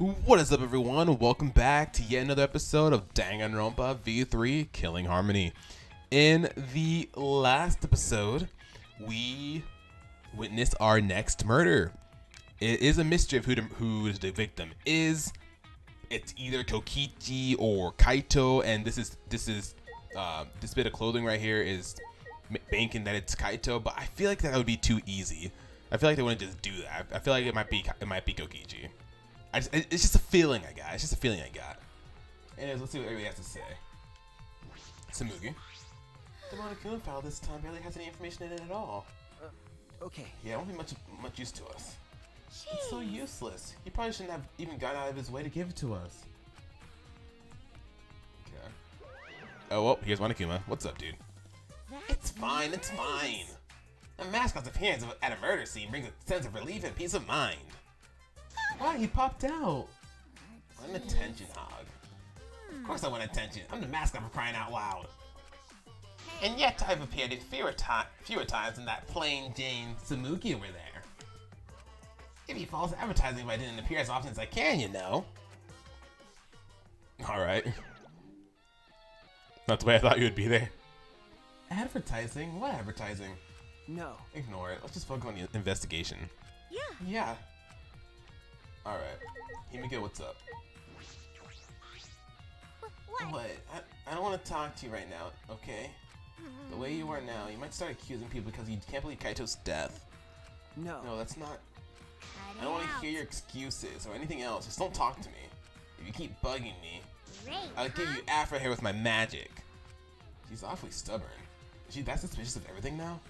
What is up, everyone? Welcome back to yet another episode of Danganronpa V3 Killing Harmony. In the last episode, we witnessed our next murder. It is a mystery of who the victim is. It's either Kokichi or Kaito, and this bit of clothing right here is banking that it's Kaito, but I feel like that would be too easy. I feel like they wouldn't just do that. I feel like it might be Kokichi. It's just a feeling I got. Anyways, let's see what everybody has to say. Samugi. The Monokuma file this time barely has any information in it at all. Okay. Yeah, it won't be much use to us. Jeez. It's so useless. He probably shouldn't have even gone out of his way to give it to us. Okay. Oh, well, here's Monokuma. What's up, dude? It's fine. A mascot's appearance at a murder scene brings a sense of relief and peace of mind. Why? He popped out. I'm an attention hog. Of course I want attention. I'm the mascot for crying out loud. And yet I've appeared in fewer times than that plain Jane Samugi over there. It'd be false advertising if I didn't appear as often as I can, you know. Alright. Not the way I thought you would be there. Advertising? What advertising? No. Ignore it. Let's just focus on the investigation. Yeah. Alright. Himiko, what's up? What? I don't want to talk to you right now, okay? The way you are now, you might start accusing people because you can't believe Kaito's death. No. No, that's not... I don't want to hear your excuses or anything else. Just don't talk to me. If you keep bugging me, I'll give you afro hair with my magic. She's awfully stubborn. Is she that suspicious of everything now?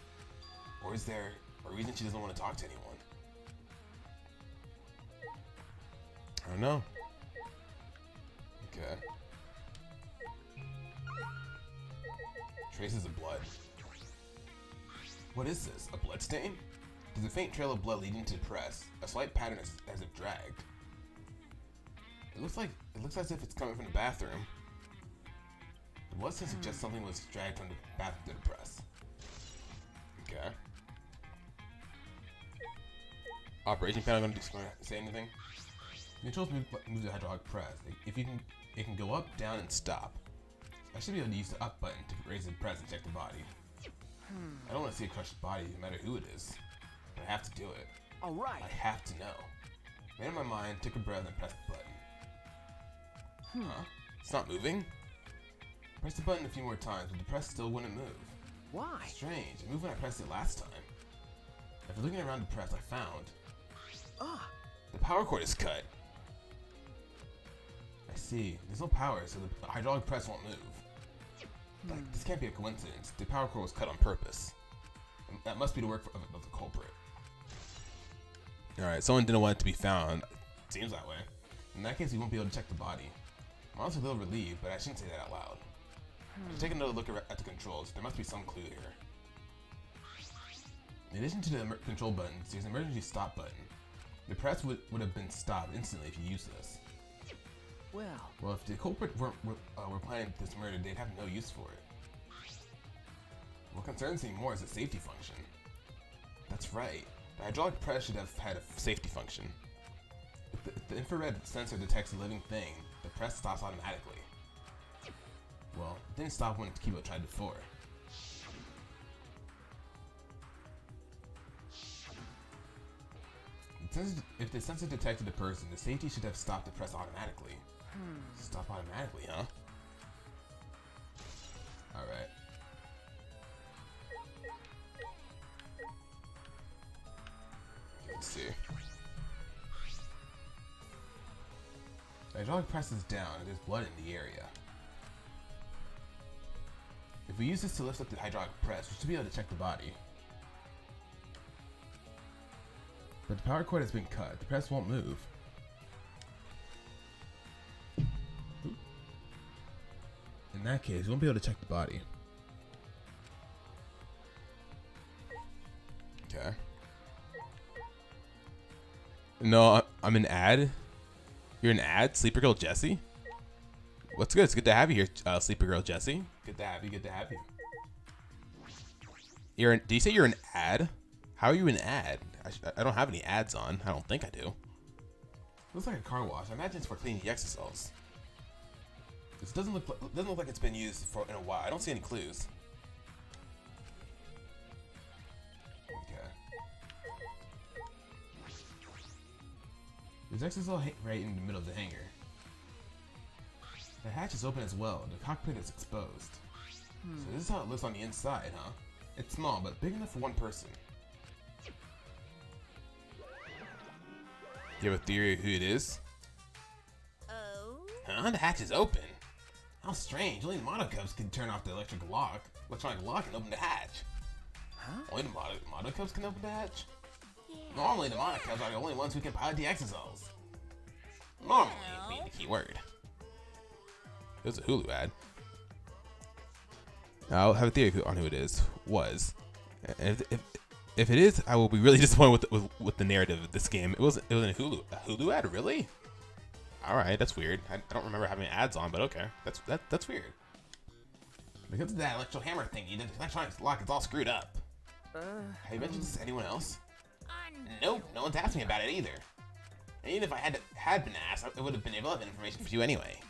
Or is there a reason she doesn't want to talk to anyone? I don't know. Okay. Traces of blood. What is this? A blood stain? There's a faint trail of blood leading to the press. A slight pattern as if dragged. It looks as if it's coming from the bathroom. The blood stain suggests something was dragged from the bathroom to the press. Okay. Operation panel gonna say anything? Controls move the hydraulic press. It can go up, down, and stop. I should be able to use the up button to raise the press and check the body. I don't want to see a crushed body, no matter who it is. But I have to do it. All right. I have to know. Made up my mind, took a breath, and pressed the button. Huh? It's not moving? Press the button a few more times, but the press still wouldn't move. Why? Strange. It moved when I pressed it last time. After looking around the press, I found... the power cord is cut. I see. There's no power, so the hydraulic press won't move. Like, this can't be a coincidence. The power cord was cut on purpose. And that must be the work of the culprit. Alright, someone didn't want it to be found. Seems that way. In that case, we won't be able to check the body. I'm honestly a little relieved, but I shouldn't say that out loud. To take another look at the controls, there must be some clue here. In addition to the control buttons, there's an emergency stop button. The press would have been stopped instantly if you used this. Well, if the culprit were planning this murder, they'd have no use for it. What concerns me more is the safety function. That's right. The hydraulic press should have had a safety function. If the infrared sensor detects a living thing, the press stops automatically. Well, it didn't stop when Kibo tried before. If the sensor detected a person, the safety should have stopped the press automatically. Stop automatically, huh? Alright. Let's see. The hydraulic press is down and there's blood in the area. If we use this to lift up the hydraulic press, we should be able to check the body. But the power cord has been cut. The press won't move. In that case, we won't be able to check the body. Okay. No, I'm an ad. You're an ad? Sleeper Girl Jessie? What's good? It's good to have you here, Sleeper Girl Jessie. Good to have you. Do you say you're an ad? How are you an ad? I don't have any ads on. I don't think I do. Looks like a car wash. I imagine it's for cleaning the exosols. This doesn't look like it's been used in a while. I don't see any clues. Okay. There's exosol right in the middle of the hangar. The hatch is open as well. The cockpit is exposed. So this is how it looks on the inside, huh? It's small, but big enough for one person. You have a theory of who it is? Oh? Huh? The hatch is open. How strange. Only the monocubs can turn off the electronic lock and open the hatch. Huh? Only the monocubs can open the hatch? Yeah. Normally, the monocubs are the only ones who can pilot the exosols. Normally, being the key word. It was a Hulu ad. I'll have a theory on who it is. And if it is, I will be really disappointed with the narrative of this game. It wasn't a Hulu ad, really? All right, that's weird. I don't remember having ads on, but okay, that's weird. Because of that electro hammer thingy, the electronic lock is all screwed up. Have you mentioned this to anyone else? Nope, no one's asked me about it either. And even if I had been asked, I would have been able to have information for you anyway.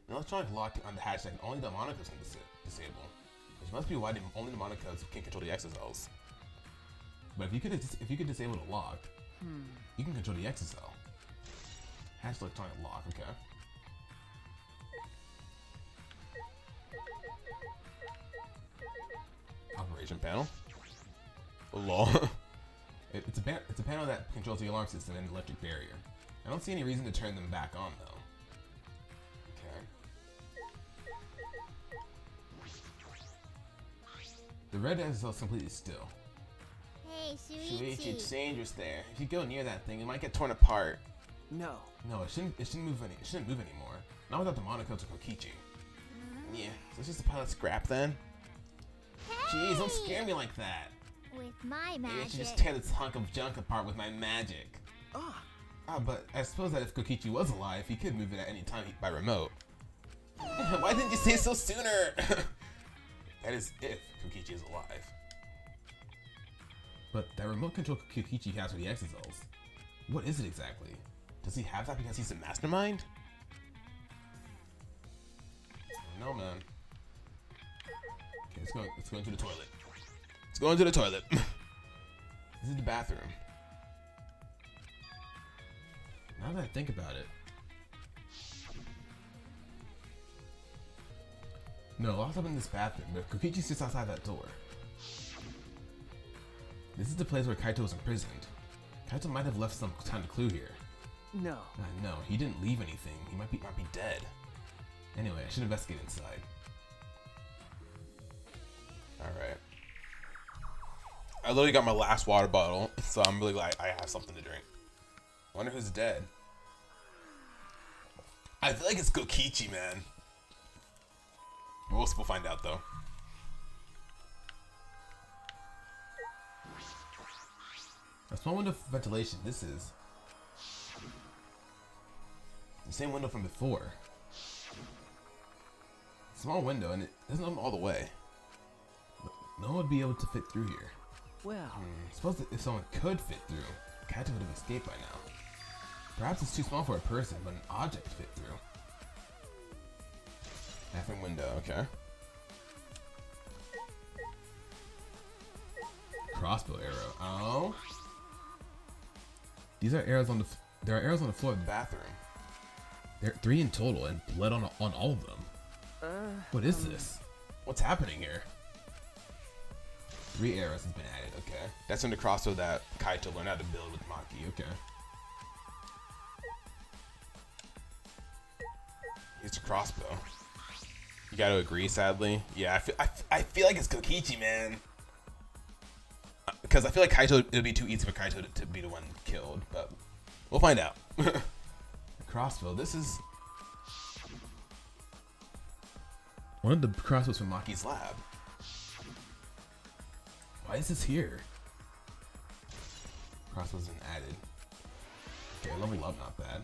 An electronic lock on the hatch that only the monocubs can disable, which must be why only the monocubs can control the exosols. But if you could disable the lock, you can control the exosol. Hatch electronic lock, okay. Operation panel. Lol. It's a panel that controls the alarm system and the electric barrier. I don't see any reason to turn them back on though. The red exosol is completely still. Hey, Shuichi, Shuichi. it's dangerous there. If you go near that thing, it might get torn apart. No. No, it shouldn't move anymore. Not without the monocubs or Kokichi. Yeah, so it's just a pile of scrap then. Jeez, don't scare me like that. With my Maybe I magic. should just tear this hunk of junk apart with my magic. But I suppose that if Kokichi was alive, he could move it at any time by remote. Why didn't you say so sooner? That is if Kokichi is alive. But that remote control Kokichi has for the exosols, what is it exactly? Does he have that because he's a mastermind? No, man. Okay, let's go into the toilet. Let's go into the toilet. This is the bathroom. Now that I think about it. No, locked up in this bathroom, but Kokichi sits outside that door. This is the place where Kaito was imprisoned. Kaito might have left some kind of clue here. No. No, he didn't leave anything. He might be dead. Anyway, I should investigate inside. Alright. I literally got my last water bottle, so I'm really glad I have something to drink. Wonder who's dead. I feel like it's Kokichi, man. We'll find out though. A small window for ventilation. This is the same window from before. Small window, and it doesn't open all the way. No one would be able to fit through here. Well. I suppose that if someone could fit through, Kaito would have escaped by now. Perhaps it's too small for a person, but an object to fit through. Bathroom window, okay. Crossbow arrow. Oh. These are arrows on the. There are arrows on the floor of the bathroom. There are 3 in total, and blood on all of them. What is this? What's happening here? 3 arrows has been added. Okay, that's in the crossbow that Kaito learned how to build with Maki. Okay. Here's a crossbow. You gotta agree, sadly. Yeah, I feel like it's Kokichi, man. Because I feel like Kaito, it would be too easy for Kaito to be the one killed, but we'll find out. Crossbow, this is one of the crossbows from Maki's lab. Why is this here? Crossbow's been added. Okay, level up, not bad.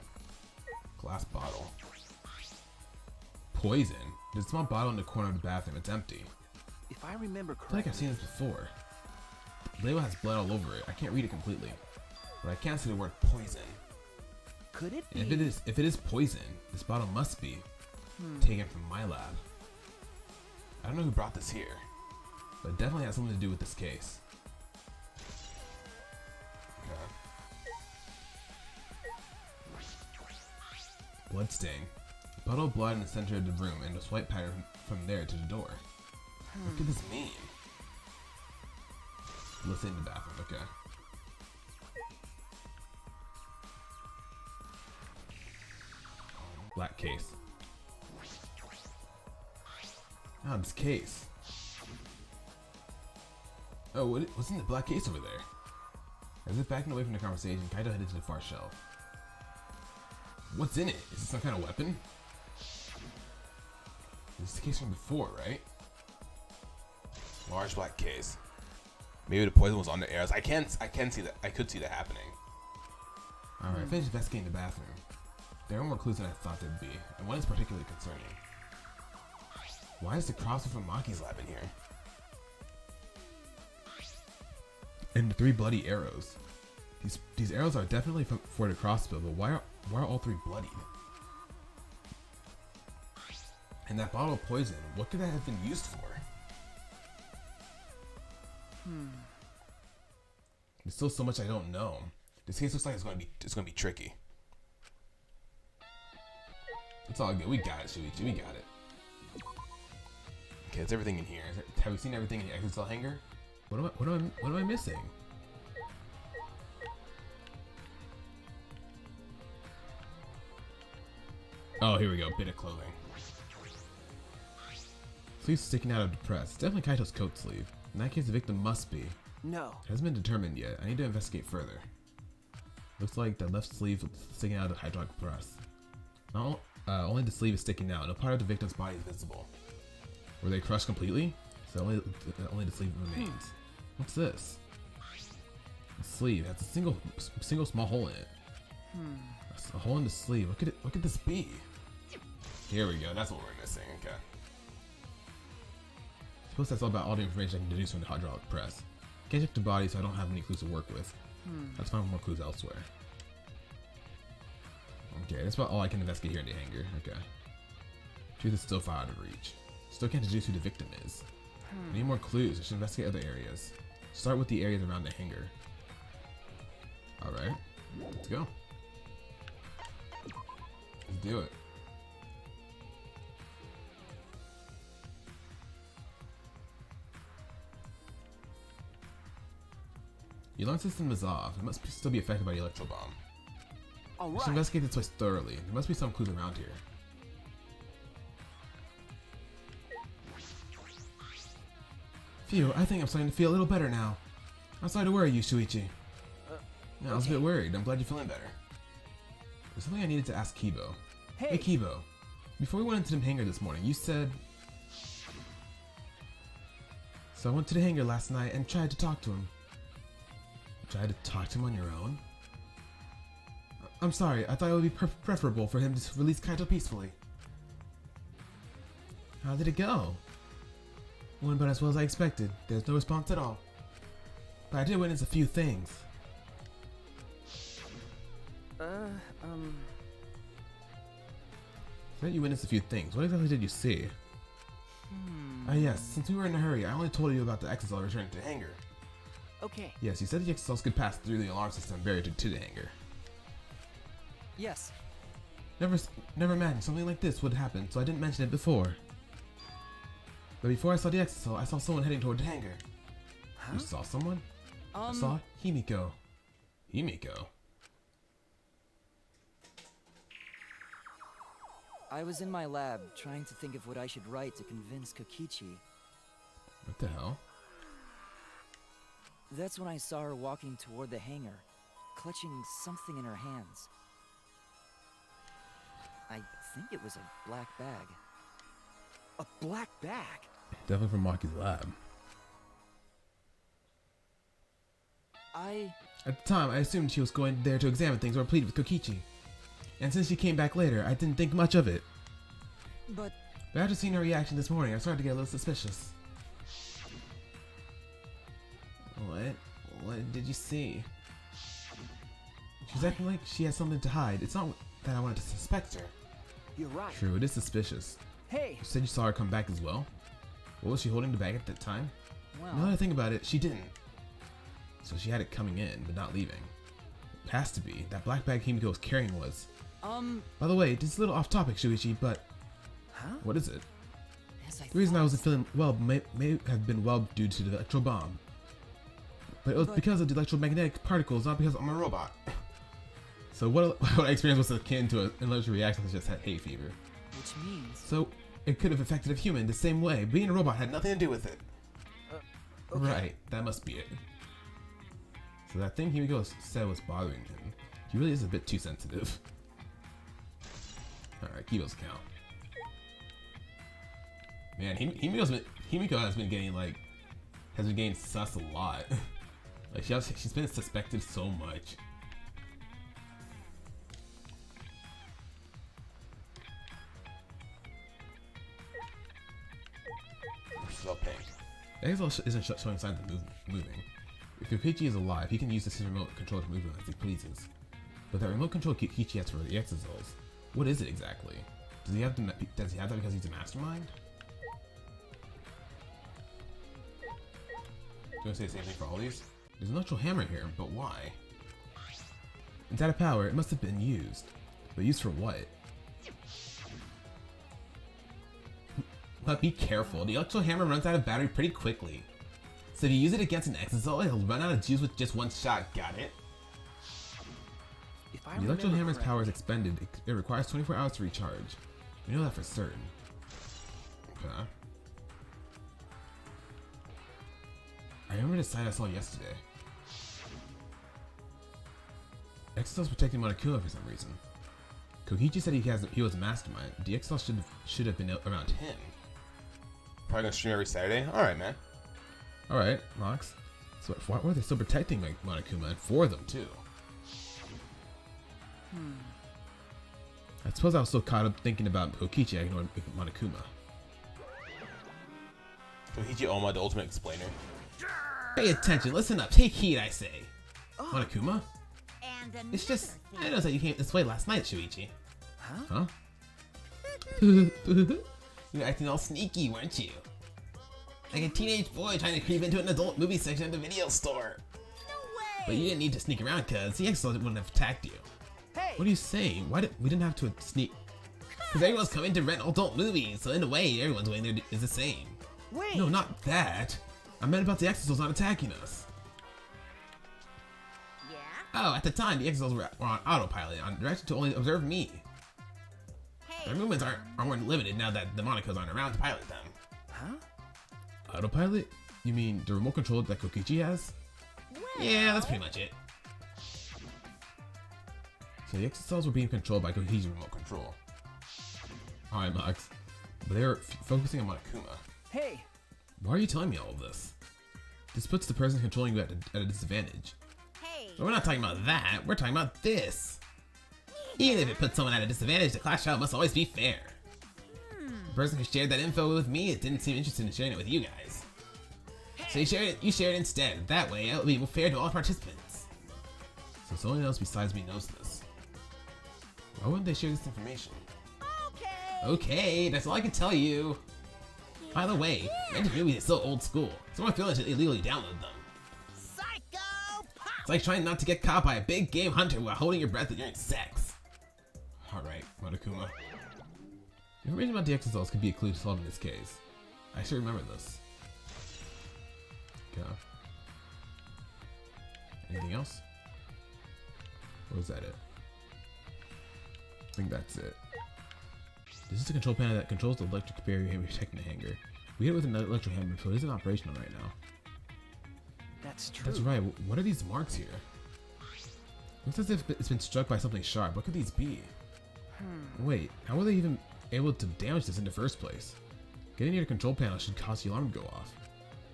Glass bottle. Poison. There's a small bottle in the corner of the bathroom. It's empty. If I remember I feel like correctly. I've seen this before. The label has blood all over it. I can't read it completely. but I can't see the word poison. Could it be? And if it is poison, this bottle must be taken from my lab. I don't know who brought this here, but it definitely has something to do with this case. Bloodstain. A puddle of blood in the center of the room and a swipe pattern from there to the door. What could this mean? Let's in the bathroom, okay. Black case. Oh, this case. Oh, what's in the black case over there? As if backing away from the conversation, Kaito headed to the far shelf. What's in it? Is it some kind of weapon? This is the case from before, right? Large black case. Maybe the poison was on the airs. I can see that. I could see that happening. Alright, finish investigating the bathroom. There are more clues than I thought there'd be, and one is particularly concerning. Why is the crossbow from Maki's lab in here? And the 3 bloody arrows. These arrows are definitely for the crossbow, but why are all 3 bloodied? And that bottle of poison, what could that have been used for? There's still so much I don't know. This case looks like it's gonna be tricky. It's all good. We got it, Shuichi. We got it. Okay, it's everything in here. Have we seen everything in the exit cell hanger? What am I missing? Oh, here we go. Bit of clothing. Sleeve sticking out of the press. Definitely Kaito's coat sleeve. In that case, the victim must be. No. It hasn't been determined yet. I need to investigate further. Looks like the left sleeve is sticking out of the hydraulic press. Only the sleeve is sticking out. No part of the victim's body is visible. Were they crushed completely? So only the sleeve remains. What's this? The sleeve has a single small hole in it. A hole in the sleeve. What could this be? Here we go. That's what we're missing. Okay. Suppose that's all about all the information I can deduce from the hydraulic press. Can't check the body, so I don't have any clues to work with. Let's find more clues elsewhere. Okay, that's about all I can investigate here in the hangar. Okay. Truth is still far out of reach. Still can't deduce who the victim is. I need more clues. I should investigate other areas. Start with the areas around the hangar. Alright. Let's go. Let's do it. The alarm system is off. It must still be affected by the electro bomb. I should investigate this place thoroughly. There must be some clues around here. Phew, I think I'm starting to feel a little better now. I'm sorry to worry you, Shuichi. I was a bit worried. I'm glad you're feeling better. There's something I needed to ask Kibo. Hey Kibo, before we went into the hangar this morning, you said... So I went to the hangar last night and tried to talk to him. Tried to talk to him on your own? I'm sorry, I thought it would be preferable for him to release Kaito peacefully. How did it go? Went about as well as I expected. There's no response at all. But I did witness a few things. So you witnessed a few things. What exactly did you see? Yes, since we were in a hurry, I only told you about the exit cell returning to the hangar. Okay. Yes, you said the exit cells could pass through the alarm system barrier to the hangar. Yes. Never mind, something like this would happen, so I didn't mention it before. But before I saw the exit cell, I saw someone heading toward the hangar. Huh? You saw someone? I saw Himiko. Himiko? I was in my lab trying to think of what I should write to convince Kokichi. What the hell? That's when I saw her walking toward the hangar, clutching something in her hands. I think it was a black bag. A black bag? Definitely from Maki's lab. At the time, I assumed she was going there to examine things or plead with Kokichi. And since she came back later, I didn't think much of it. But after seeing her reaction this morning, I started to get a little suspicious. What did you see? She's acting like she has something to hide. It's not that I wanted to suspect her. You're right. True, it is suspicious. Hey. You said you saw her come back as well? What was she holding the bag at that time? Well, Now that I think about it, she didn't. So she had it coming in, but not leaving. It has to be. That black bag Himiko was carrying was. By the way, this is a little off topic, Shuichi, but... Huh? What is it? as I The reason I thought, wasn't feeling well may have been well due to the electro bomb. But it was because of the electromagnetic particles, not because I'm a robot. So what I experienced was akin to an allergic reaction that just had hay fever. which means So it could have affected a human the same way. Being a robot had nothing to do with it. Okay. Right, that must be it. So that thing Himiko said was bothering him. He really is a bit too sensitive. Alright, Kibo's account. Man, Himiko has been getting sus a lot. Like she's been suspected so much. So pink. Exo isn't showing signs of moving. If Kokichi is alive, he can use this remote control to move him as he pleases. But that remote control Kokichi has for the Exosols, what is it exactly? Does he have that because he's a mastermind? Do you want to say the same thing for all these? There's an electro hammer here, but why? It's out of power, it must have been used. But used for what? But be careful, the electro hammer runs out of battery pretty quickly. So if you use it against an Exosol, it'll run out of juice with just one shot, got it? If I The electro remember hammer's power is correctly- expended, it requires 24 hours to recharge. We know that for certain. Okay. I remember the site I saw yesterday. Exosols protecting Monokuma for some reason. Kokichi said he was a mastermind. The Exosol should have been around him. Probably gonna stream every Saturday? Alright, man. Alright, Mox. So why were they still protecting Monokuma, and for them too? I suppose I was so caught up thinking about Kokichi I ignored Monokuma. Kokichi Oma, the ultimate explainer. Pay attention, listen up, take heed, I say. Monokuma? And It's just, another I noticed that you came this way last night, Shuichi. Huh? Huh? You were acting all sneaky, weren't you? Like a teenage boy trying to creep into an adult movie section of the video store. No way! But you didn't need to sneak around because the Exo wouldn't have attacked you. Hey. What are you saying? We didn't have to sneak? Because everyone's coming to rent adult movies, so in a way, everyone's going there is the same. Wait. No, not that. I meant about the Exos not attacking us. Yeah? Oh, at the time, the Exos were on autopilot, on direction to only observe me. Hey. Their movements are more limited now that the Monicos aren't around to pilot them. Huh? Autopilot? You mean the remote control that Kokichi has? Well, Yeah, that's pretty much it. So the Exosols were being controlled by Kokichi's remote control. Alright, Max. But they were focusing on Monokuma. Hey. Why are you telling me all of this? This puts the person controlling you at a disadvantage. Hey. But we're not talking about that, we're talking about this. Even if it puts someone at a disadvantage, the class trial must always be fair. The person who shared that info with me didn't seem interested in sharing it with you guys. So you shared it instead. That way, it'll be fair to all participants. So someone else besides me knows this. Why wouldn't they share this information? Okay. Okay, that's all I can tell you. By the way, renting movies is so old school. Someone feeling should illegally download them. Psycho pop. It's like trying not to get caught by a big game hunter while holding your breath during sex. Alright, Monokuma. Information about the Exosols could be a clue to solving this case. I should remember this. Okay. Anything else? Or is that it? I think that's it. This is the control panel that controls the electric barrier protecting the hangar. We hit it with an electro hammer, so it isn't operational right now. That's true. That's right. What are these marks here? Looks as if it's been struck by something sharp. What could these be? Wait, how were they even able to damage this in the first place? Getting near the control panel should cause the alarm to go off.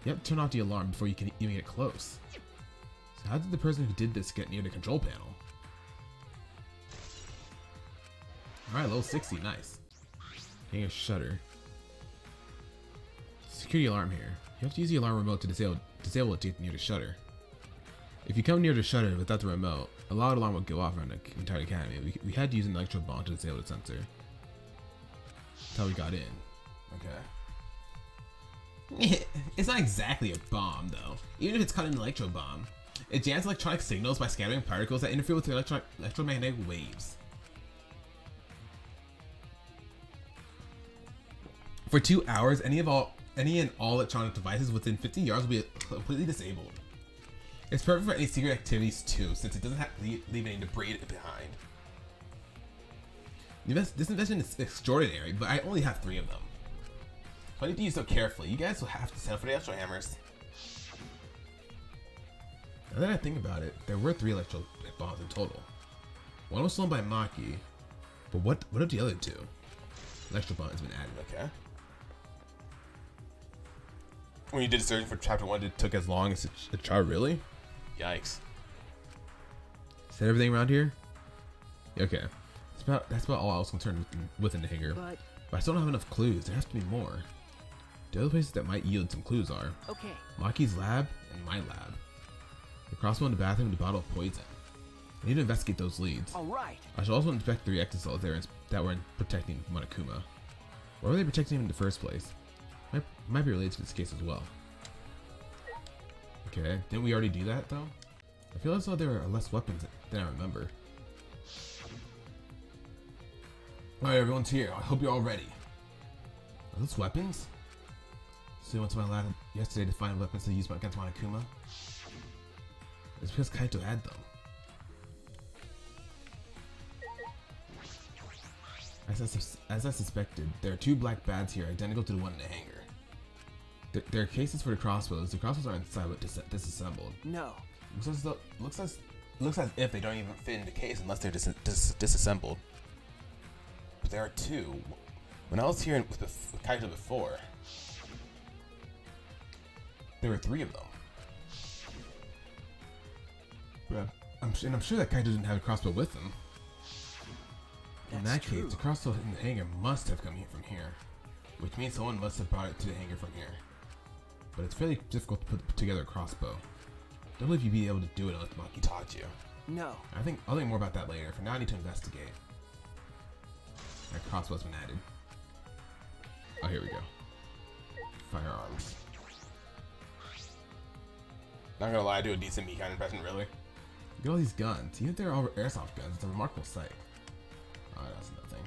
You have to turn off the alarm before you can even get close. So how did the person who did this get near the control panel? Alright, level 60, nice. Hangar shutter. Security alarm here. You have to use the alarm remote to disable it to get near the shutter. If you come near the shutter without the remote, a loud alarm will go off around the entire academy. We had to use an electro bomb to disable the sensor. That's how we got in. Okay. It's not exactly a bomb, though. Even if it's caught in an electro bomb, it jams electronic signals by scattering particles that interfere with the electromagnetic waves. For 2 hours, any and all electronic devices within 50 yards will be completely disabled. It's perfect for any secret activities too, since it doesn't have to leave any debris behind. This investment is extraordinary, but I only have 3 of them. So I need to use them carefully. You guys will have to set up for the electro hammers. Now that I think about it, there were 3 electro bombs in total. One was stolen by Maki, but what are the other 2? Electro bomb has been added. Okay. When you did searching for chapter 1, it took as long as a chart, really? Yikes. Is that everything around here? Okay. That's about all I was concerned with in the hangar. But I still don't have enough clues. There has to be more. The other places that might yield some clues are Maki's lab and my lab. The crossbow in the bathroom and the bottle of poison. I need to investigate those leads. Alright. I should also inspect the exit cells that were protecting Monokuma. Why were they protecting him in the first place? Might be related to this case as well. Okay, didn't we already do that though? I feel as though there are less weapons than I remember. Alright, everyone's here. I hope you're all ready. Are those weapons? So I went to my lab yesterday to find weapons to use against Monokuma. It's because Kaito had them. As I suspected, there are 2 black bads here identical to the one in the hangar. There are cases for the crossbows. The crossbows are inside but disassembled. No. Looks as if they don't even fit in the case unless they're disassembled. But there are 2. When I was here with Kaito before, there were 3 of them. But I'm sure that Kaito didn't have a crossbow with him. In that case, the crossbow in the hangar must have come from here, which means someone must have brought it to the hangar from here. But it's fairly difficult to put together a crossbow. Don't believe you'd be able to do it unless Maki taught you. No. I'll think more about that later. For now, I need to investigate. That crossbow's been added. Oh, here we go. Firearms. Not gonna lie, I do a decent me kind of impression, really. Look at all these guns. Even if they're all airsoft guns, it's a remarkable sight. Oh, that's nothing.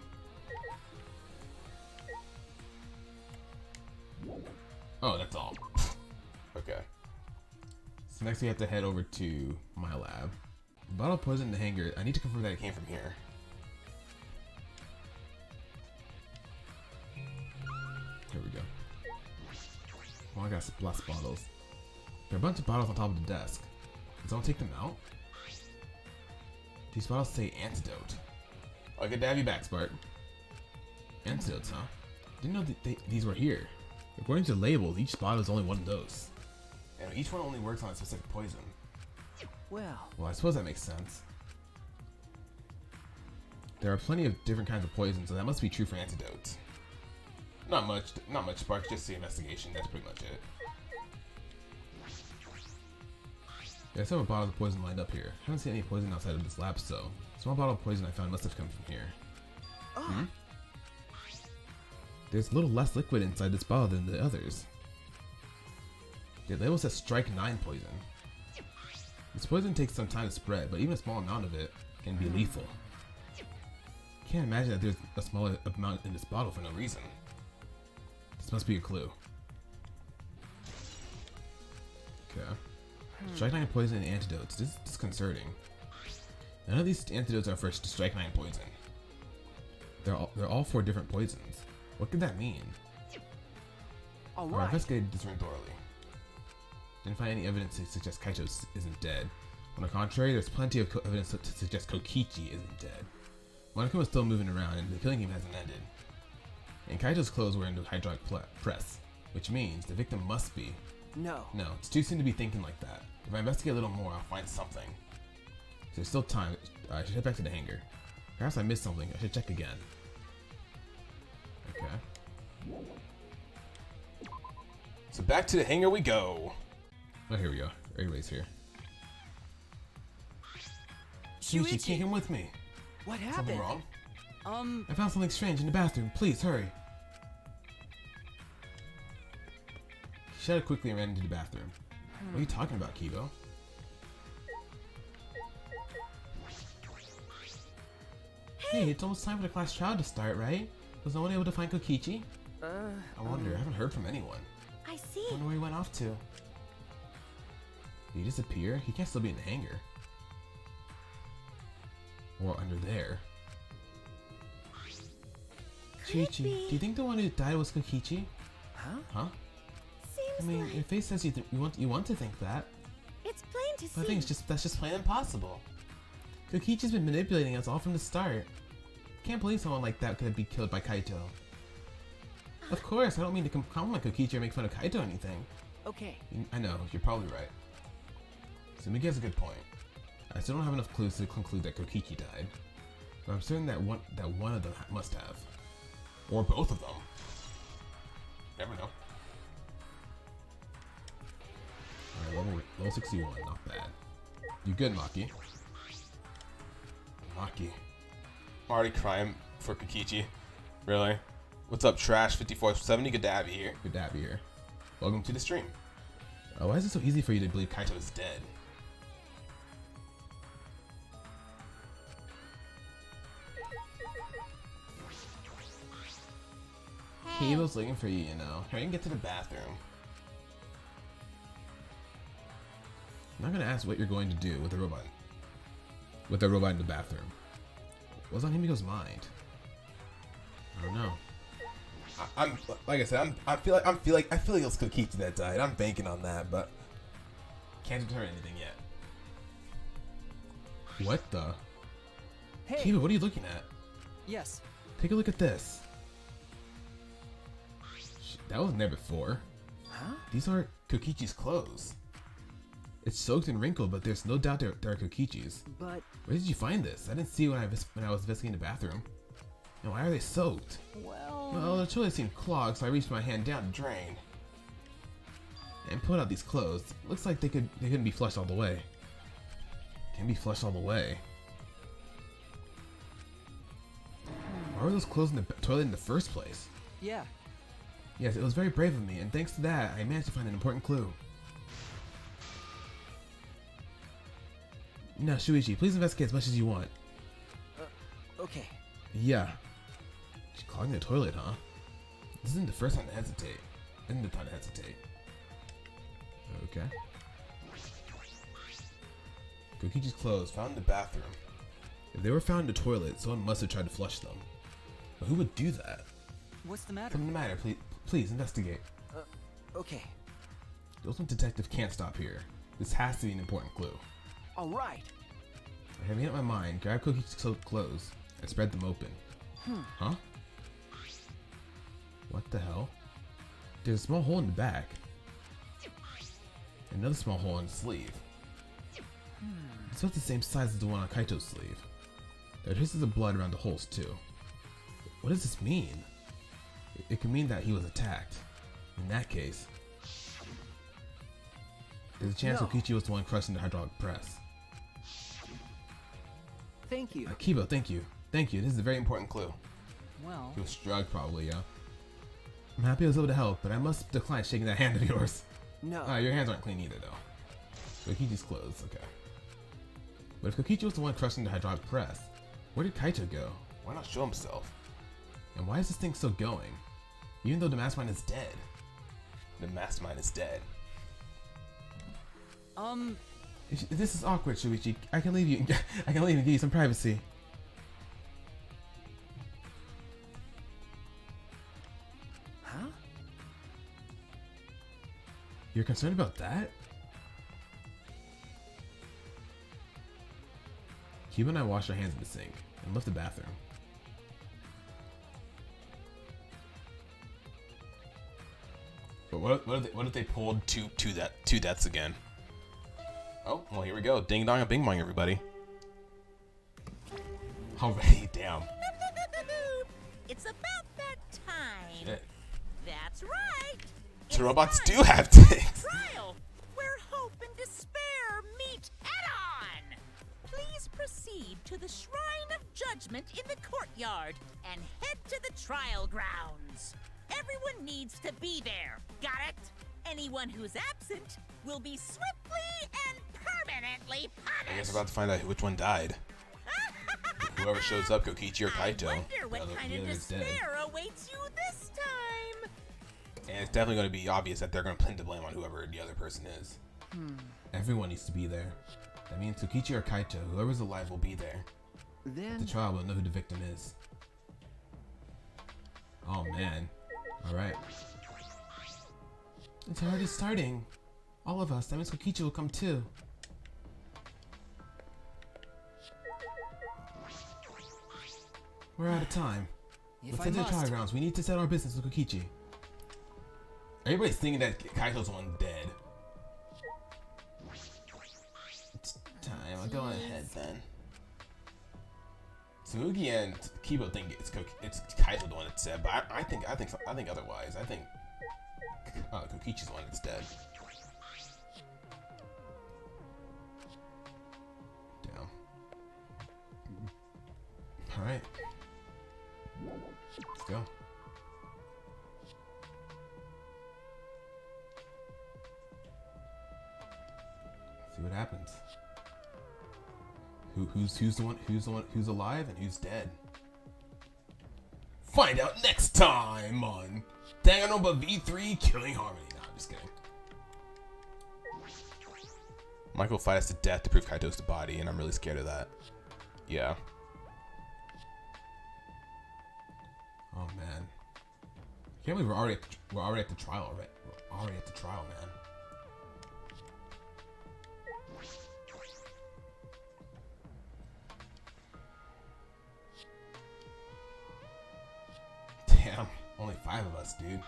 Oh, that's all. Okay. So next we have to head over to my lab. Bottle of poison in the hangar. I need to confirm that it came from here. Here we go. Oh, I got lots of bottles. There are a bunch of bottles on top of the desk. Can someone take them out? These bottles say antidote. Oh, good to have you back, Spark. Antidotes, huh? Didn't know that these were here. According to the labels, each bottle is only 1 dose. And each one only works on a specific poison. Well, I suppose that makes sense. There are plenty of different kinds of poisons, so that must be true for antidotes. Not much, Spark, just the investigation, that's pretty much it. Yeah, several bottles of poison lined up here. I haven't seen any poison outside of this lab, so a small bottle of poison I found must have come from here. Hmm? There's a little less liquid inside this bottle than the others. The label says strike 9 poison. This poison takes some time to spread, but even a small amount of it can be lethal. Can't imagine that there's a smaller amount in this bottle for no reason. This must be a clue. Okay. Strike 9 poison and antidotes. This is disconcerting. None of these antidotes are for strike 9 poison. They're all 4 different poisons. What could that mean? I investigated this room thoroughly. Didn't find any evidence to suggest Kaito isn't dead. On the contrary, there's plenty of evidence to suggest Kokichi isn't dead. Monokuma is still moving around and the killing game hasn't ended. And Kaito's clothes were in the hydraulic press, which means the victim must be. No, it's too soon to be thinking like that. If I investigate a little more, I'll find something. There's still time. I should head back to the hangar. Perhaps I missed something. I should check again. Okay. So back to the hangar we go. Oh, here we go. Everybody's here. Shuichi, can't come with me. What Something happened? wrong? I found something strange in the bathroom. Please, hurry. She shouted quickly and ran into the bathroom. What are you talking about, Kibo? Hey, it's almost time for the class trial to start, right? Was no one able to find Kokichi? I wonder, I haven't heard from anyone. I see. I wonder where he went off to. Did he disappear? He can't still be in the hangar. Or under there. Shuichi, do you think the one who died was Kokichi? Huh? Seems I mean, like your face says you want to think that. it's plain to But I see. think that's just plain impossible. Kokichi's been manipulating us all from the start. Can't believe someone like that could be killed by Kaito. Of course, I don't mean to compliment Kokichi or make fun of Kaito or anything. Okay. I know, you're probably right. Sumiki has a good point. I still don't have enough clues to conclude that Kokichi died, but I'm certain that one of them must have. Or both of them. Never know. Alright, level 61, not bad. You good, Maki? Maki. I'm already crying for Kokichi. Really? What's up, Trash 5470? Good to have you here. Good to have you here. Welcome to the stream. Why is it so easy for you to believe Kaito is dead? Kibo's looking for you, you know. Hurry and get to the bathroom. I'm not gonna ask what you're going to do with the robot. With the robot in the bathroom. What's on Himiko's mind? I don't know. I'm like I said, I feel like it was Kokichi that died. I'm banking on that, but can't determine anything yet. What the? Hey. Kibo, what are you looking at? Yes. Take a look at this. That wasn't there before. Huh? These are Kokichi's clothes. It's soaked and wrinkled, but there's no doubt they're Kokichi's. But Where did you find this? I didn't see it when I was investigating the bathroom. And why are they soaked? Well, the toilet seemed clogged, so I reached my hand down to drain and put out these clothes. Looks like they couldn't be flushed all the way. Can be flushed all the way. Why were those clothes in the toilet in the first place? yeah. Yes, it was very brave of me, and thanks to that, I managed to find an important clue. Now, Shuichi, please investigate as much as you want. Okay. Yeah. She's clogging the toilet, huh? This isn't the first time to hesitate. Isn't the time to hesitate. Okay. Kokichi's clothes found in the bathroom. If they were found in the toilet, someone must have tried to flush them. But who would do that? What's the matter? Something the matter, please investigate. Okay. The ultimate detective can't stop here. This has to be an important clue. All right. I have made up my mind. Grab Kokichi's clothes and spread them open. Huh? What the hell? There's a small hole in the back. Another small hole in the sleeve. It's about the same size as the one on Kaito's sleeve. There are traces of blood around the holes too. What does this mean? It could mean that he was attacked. In that case, there's a chance No. Kokichi was the one crushing the hydraulic press. Thank you. Kibo, thank you. Thank you. This is a very important clue. Well, He was drugged, probably, yeah. I'm happy I was able to help, but I must decline shaking that hand of yours. no. Your hands aren't clean either, though. Kokichi's clothes, okay. But if Kokichi was the one crushing the hydraulic press, where did Kaito go? Why not show himself? And why is this thing still going? Even though the mastermind is dead. The mastermind is dead. This is awkward, Shuichi. I can leave you. I can leave and give you some privacy. Huh? You're concerned about that? Kiba and I washed our hands in the sink and left the bathroom. But what if they pulled two deaths again? Oh, well, here we go. Ding dong and bing bong, everybody. Already, damn. It's about that time. Shit. That's right. So robots time do have dicks. Trial, where hope and despair meet head on. Please Please proceed to the Shrine of Judgment in the courtyard and head to the trial grounds. Everyone needs to be there. Got it? Anyone who's absent will be swiftly and permanently punished. I guess we're about to find out which one died. Whoever shows up, Kokichi or Kaito. I wonder what kind the of other's dead. despair awaits you this time. And it's definitely going to be obvious that they're going to pin the blame on whoever the other person is. Everyone needs to be there. That means Kokichi or Kaito, whoever's alive will be there. At Then the trial, we'll know who the victim is. Oh man. Alright. It's already starting. All of us. That means Kokichi will come too. We're out of time. If Let's I head to the trial must. grounds. We need to settle our business with Kokichi. Everybody's thinking that Kaito's the one dead. It's time. I'll go ahead then. Tsurugi and Kibo think it's Kaito the one that's dead, but I think otherwise. I think Kokichi's the one that's dead. Damn. All right. Let's go. See what happens. Who's alive and who's dead? Find out next time on Danganronpa V3 Killing Harmony. No, I'm just kidding. Michael will fight us to death to prove Kaito's the body, and I'm really scared of that. Yeah. Oh man. Can't believe we're already at the trial already. We're already at the trial, man. Damn, only 5 of us, dude.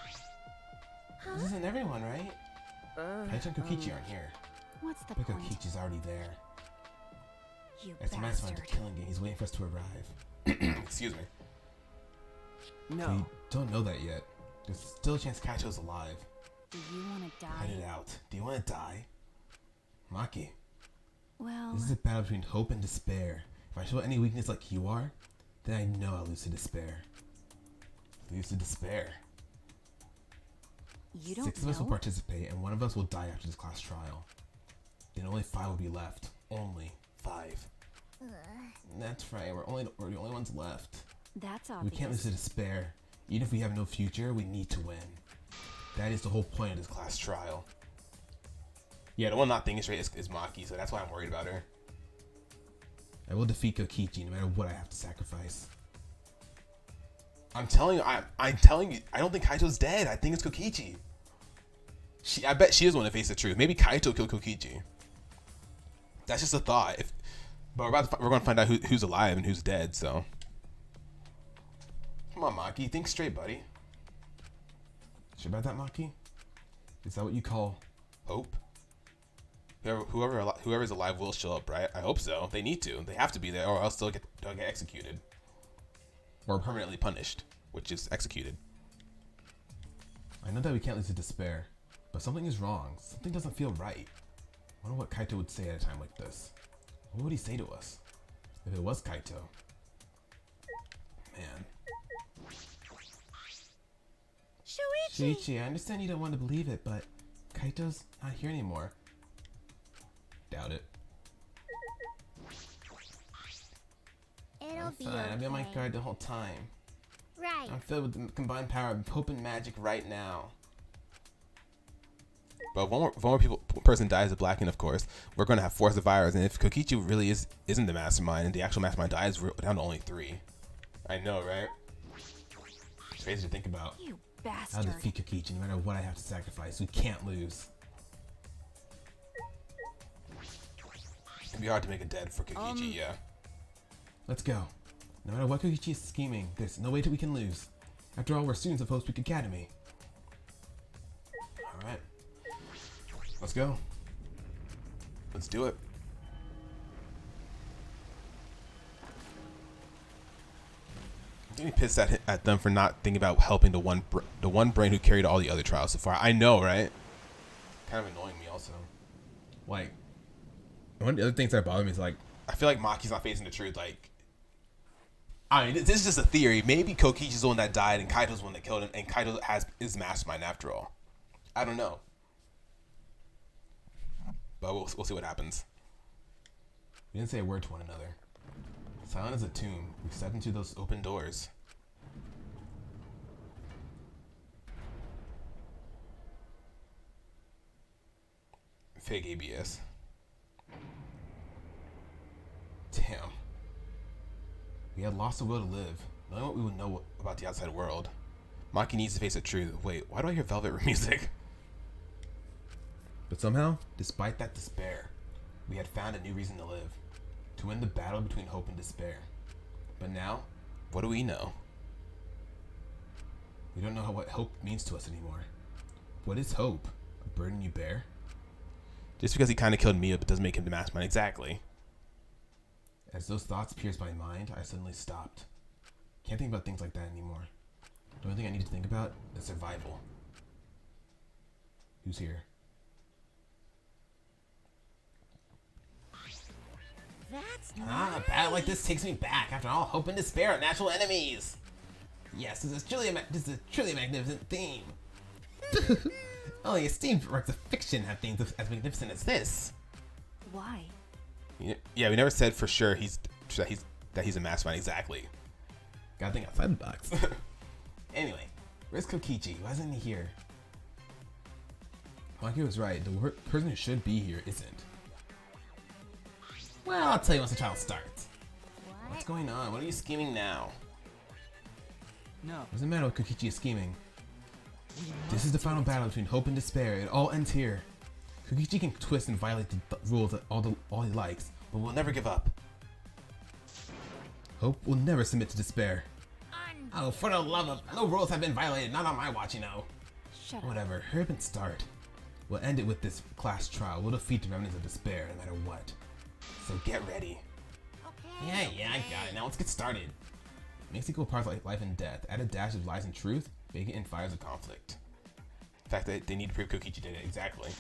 This isn't everyone, right? Kaito and Kokichi aren't here. What's the But point? Kokichi's already there. You It's a mastermind bastard. to killing game. He's waiting for us to arrive. Excuse me. no. We don't know that yet. There's still a chance Kaito's alive. Do you want to Fight die? it out. Do you want to die? Maki, Well, this is a battle between hope and despair. If I show any weakness like you are, then I know I'll lose to despair. Lose to despair. you don't 6 of us will know? participate, and 1 of us will die after this class trial. Then only 5 will be left. Only 5. That's right. We're the only ones left. That's We obvious. can't lose to despair. Even if we have no future, we need to win. That is the whole point of this class trial. Yeah, the one not thinking straight is Maki, so that's why I'm worried about her. I will defeat Kokichi no matter what I have to sacrifice. I'm telling you, I'm telling you, I don't think Kaito's dead. I think it's Kokichi. I bet she is the one to face the truth. Maybe Kaito killed Kokichi. That's just a thought. But we're going to find out who's alive and who's dead. So, come on, Maki, think straight, buddy. Sure about that, Maki? Is that what you call hope? Whoever's alive will show up, right? I hope so. They need to. They have to be there, or else they'll get executed. Or permanently punished, which is executed. I know that we can't lose to despair, but something is wrong. Something doesn't feel right. I wonder what Kaito would say at a time like this. What would he say to us? If it was Kaito. Man. Shuichi, I understand you don't want to believe it, but Kaito's not here anymore. Doubt it. It'll be Fine, I've been on my guard the whole time. Right. I'm filled with the combined power of hope and magic right now. But one more person dies of Blacken, of course, we're going to have 4 survivors. And if Kokichi really isn't the mastermind, and the actual mastermind dies, we're down to only 3. I know, right? It's crazy to think about. You I'll bastard. defeat Kokichi no matter what I have to sacrifice. We can't lose. It'd be hard to make a dead for Kokichi, yeah. Let's go. No matter what Kokichi is scheming, there's no way that we can lose. After all, we're students of Host Peak Academy. Alright. Let's go. Let's do it. I'm getting pissed at them for not thinking about helping the one brain who carried all the other trials so far. I know, right? Kind of annoying me also. Like, one of the other things that bother me is like I feel like Maki's not facing the truth. Like, I mean, this is just a theory. Maybe Kokichi's the one that died and Kaito's the one that killed him, and Kaito is mastermind after all. I don't know. But we'll see what happens. We didn't say a word to one another. Silent as a tomb, we stepped into those open doors. Fake ABS. Damn. We had lost the will to live, knowing what we would know about the outside world. Maki needs to face the truth. Wait, why do I hear Velvet music? But somehow, despite that despair, we had found a new reason to live. To win the battle between hope and despair. But now, what do we know? We don't know what hope means to us anymore. What is hope? A burden you bear? Just because he kind of killed Mia, but doesn't make him the mastermind. Exactly. As those thoughts pierced my mind, I suddenly stopped. Can't think about things like that anymore. The only thing I need to think about is survival. Who's here? That's A battle like this takes me back. After all, hope and despair are natural enemies. Yes, this is truly a magnificent theme. Only esteemed works of fiction have things as magnificent as this. Why? Yeah, we never said for sure that he's a mastermind exactly. Gotta think outside the box. Anyway, where's Kokichi? Why isn't he here? Maki was right. The person who should be here isn't. Well, I'll tell you once the trial starts. What's going on? What are you scheming now? No. Doesn't matter what Kokichi is scheming. This is the final battle between hope and despair. It all ends here. Kokichi can twist and violate the rules all he likes, but we'll never give up. Hope will never submit to despair. Oh, for the love of... No rules have been violated. Not on my watch, you know. Shut up. Whatever. Hurry up and start. We'll end it with this class trial. We'll defeat the remnants of despair, no matter what. So get ready. okay. Yeah, I got it. Now let's get started. Mix equal parts like life and death. Add a dash of lies and truth. Bake it in fires of conflict. In fact, they need to prove Kokichi did it. Exactly.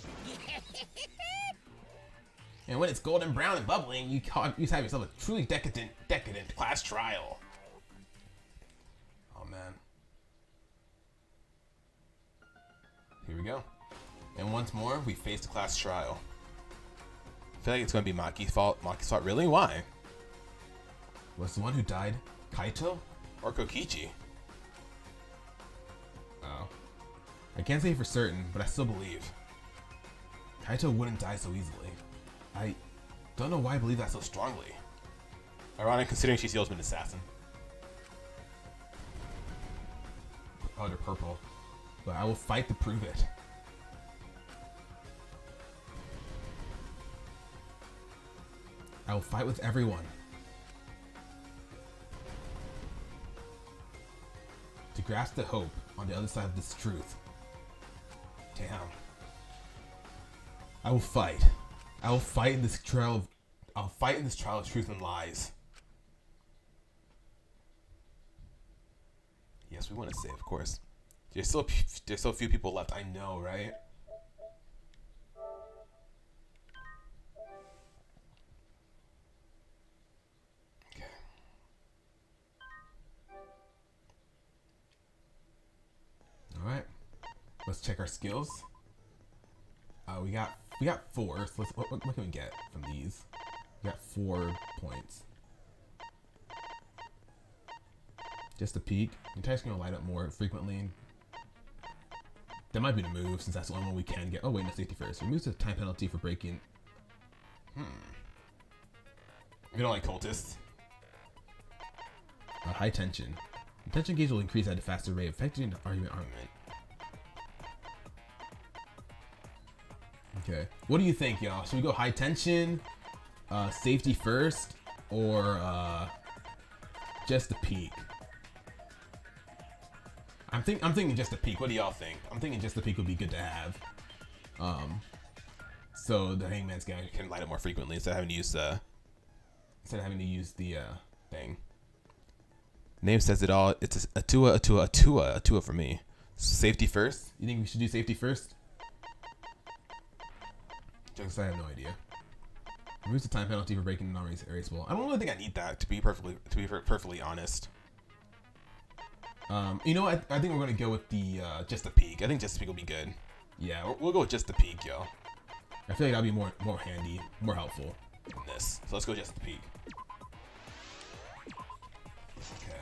And when it's golden brown and bubbling, you have yourself a truly decadent class trial. Oh man. Here we go. And once more, we face the class trial. I feel like it's gonna be Maki's fault. Maki's fault? Really? Why? Was the one who died Kaito or Kokichi? Oh. I can't say for certain, but I still believe. Kaito wouldn't die so easily. I don't know why I believe that so strongly. Ironic considering she's the ultimate assassin. Oh, they're purple. But I will fight to prove it. I will fight with everyone. To grasp the hope on the other side of this truth. Damn. I will fight. I will fight in this trial of truth and lies. Yes, we want to say, of course. There's still a few people left. I know, right? Okay. All right. Let's check our skills. We got 4. So what can we get from these? We got 4 points. Just a peek. The entire screen will light up more frequently. That might be the move, since that's the only one we can get. Oh wait, no, safety first. Removes the time penalty for breaking. We don't like cultists. High tension. The tension gauge will increase at a faster rate, affecting the argument. Okay. What do you think, y'all? Should we go high tension, safety first, or just the peak? I'm thinking just the peak. What do y'all think? I'm thinking just the peak would be good to have. So the hangman's guy can light up more frequently instead of having to use the thing. Name says it all. It's a Tua for me. Safety first. You think we should do safety first? Jokes, I have no idea. Removes the time penalty for breaking the non-erasable. I don't really think I need that to be perfectly honest. You know what? I think we're gonna go with the just the peak. I think just the peak will be good. Yeah, we'll go with just the peak, yo. I feel like that'll be more handy, more helpful than this. So let's go just the peak. Okay.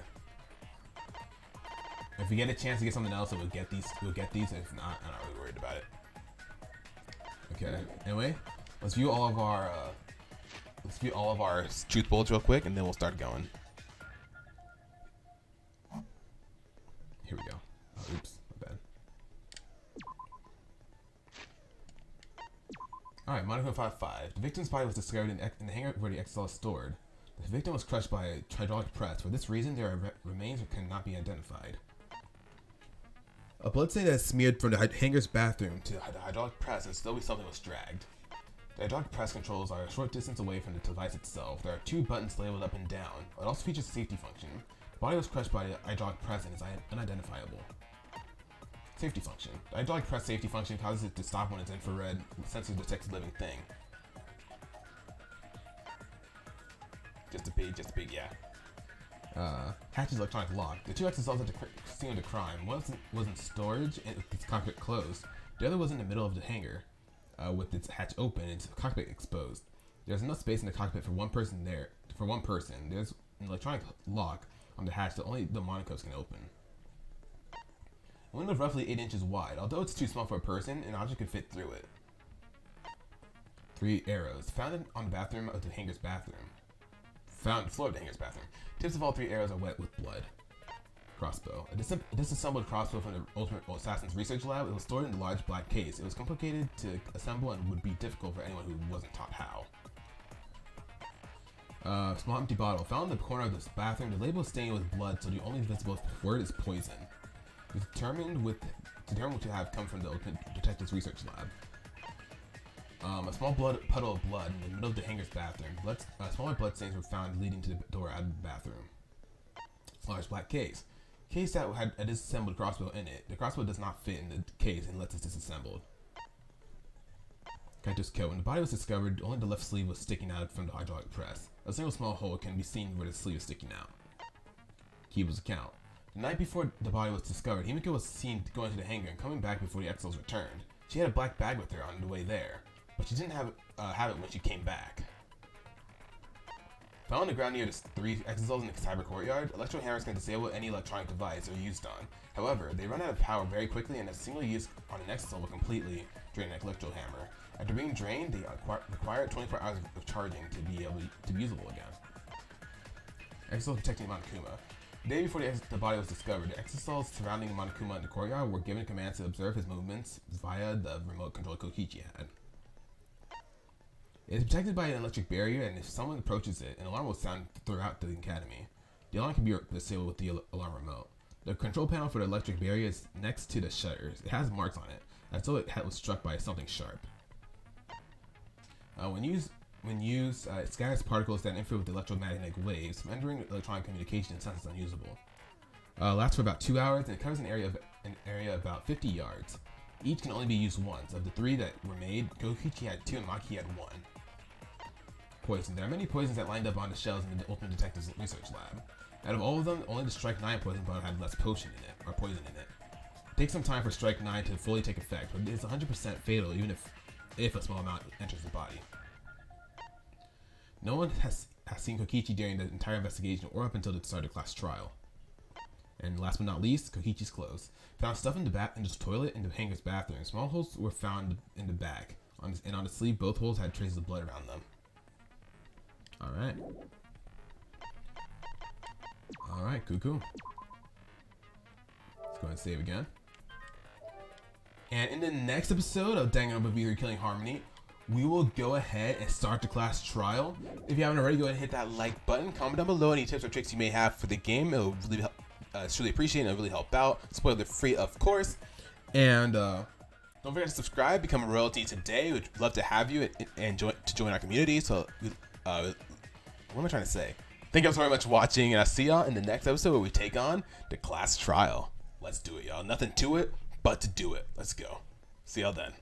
If we get a chance to get something else, then we'll get these. If not, I'm not really worried about it. Okay. Anyway, let's view all of our truth bullets real quick, and then we'll start going. Here we go. Oh, oops, my bad. Alright, Monaco 5-5. The victim's body was discovered in the hangar where the XL is stored. The victim was crushed by a hydraulic press. For this reason, their remains cannot be identified. A blood stain that is smeared from the hangar's bathroom to the hydraulic press and still be something was dragged. The hydraulic press controls are a short distance away from the device itself. There are 2 buttons labeled up and down. It also features a safety function. The body was crushed by the hydraulic press and is unidentifiable. Safety function. The hydraulic press safety function causes it to stop when its infrared sensor detects a living thing. Just a peek, yeah. Hatch's electronic lock. The 2 XSLs at the scene of the crime. One was in storage and its cockpit closed. The other was in the middle of the hangar, with its hatch open and its cockpit exposed. There's enough space in the cockpit for one person there. There's an electronic lock on the hatch that only the Monacos can open. The window is roughly 8 inches wide. Although it's too small for a person, an object could fit through it. 3 arrows. Found on the bathroom of the hangar's bathroom. Found on the floor of the hangar's bathroom. Tips of all 3 arrows are wet with blood. Crossbow. A disassembled crossbow from the Ultimate Assassin's research lab. It was stored in a large black case. It was complicated to assemble and would be difficult for anyone who wasn't taught how. Small empty bottle. Found in the corner of this bathroom. The label is stained with blood, so the only visible word is poison. Determined to have come from the Ultimate Detective's research lab. A small puddle of blood in the middle of the hangar's bathroom. Smaller blood stains were found leading to the door out of the bathroom. Large black case. Case that had a disassembled crossbow in it. The crossbow does not fit in the case unless it's disassembled. Kaito's coat. When the body was discovered, only the left sleeve was sticking out from the hydraulic press. A single small hole can be seen where the sleeve is sticking out. Kiba's account. The night before the body was discovered, Himiko was seen going to the hangar and coming back before the XLs returned. She had a black bag with her on the way there, but she didn't have it when she came back. Found on the ground near the 3 XSLs in the cyber courtyard, electro hammers can disable any electronic device they're used on. However, they run out of power very quickly, and a single use on an XSL will completely drain an electro hammer. After being drained, they require 24 hours of charging to be usable again. XSL protecting Monokuma. The day before the body was discovered, the XSLs surrounding Monokuma in the courtyard were given commands to observe his movements via the remote control Kokichi had. It is protected by an electric barrier, and if someone approaches it, an alarm will sound throughout the academy. The alarm can be disabled with the alarm remote. The control panel for the electric barrier is next to the shutters. It has marks on it, as though it was struck by something sharp. When used, it scatters particles that interfere with electromagnetic waves, rendering electronic communication in senses unusable. Lasts for about 2 hours, and it covers an area about 50 yards. Each can only be used once. Of the 3 that were made, Kokichi had 2 and Maki had 1. Poison. There are many poisons that lined up on the shelves in the Ultimate Detective's research lab. Out of all of them, only the Strike 9 poison bottle had less potion in it, or poison in it. It takes some time for Strike 9 to fully take effect, but it's 100% fatal even if a small amount enters the body. No one has seen Kokichi during the entire investigation or up until the start of the class trial. And last but not least, Kokichi's clothes. Found stuff in the toilet and the hangar's bathroom. Small holes were found in the back. And on the sleeve, both holes had traces of blood around them. Alright, cuckoo. Let's go ahead and save again. And in the next episode of Danganronpa V3 Killing Harmony, we will go ahead and start the class trial. If you haven't already, go ahead and hit that like button. Comment down below any tips or tricks you may have for the game. It will really help. It's really appreciated and it'll really help out. Spoiler free, of course. And don't forget to subscribe, become a royalty today. We'd love to have you and join our community. So, what am I trying to say? Thank you all so very much for watching, and I'll see y'all in the next episode where we take on the class trial. Let's do it, y'all. Nothing to it but to do it. Let's go. See y'all then.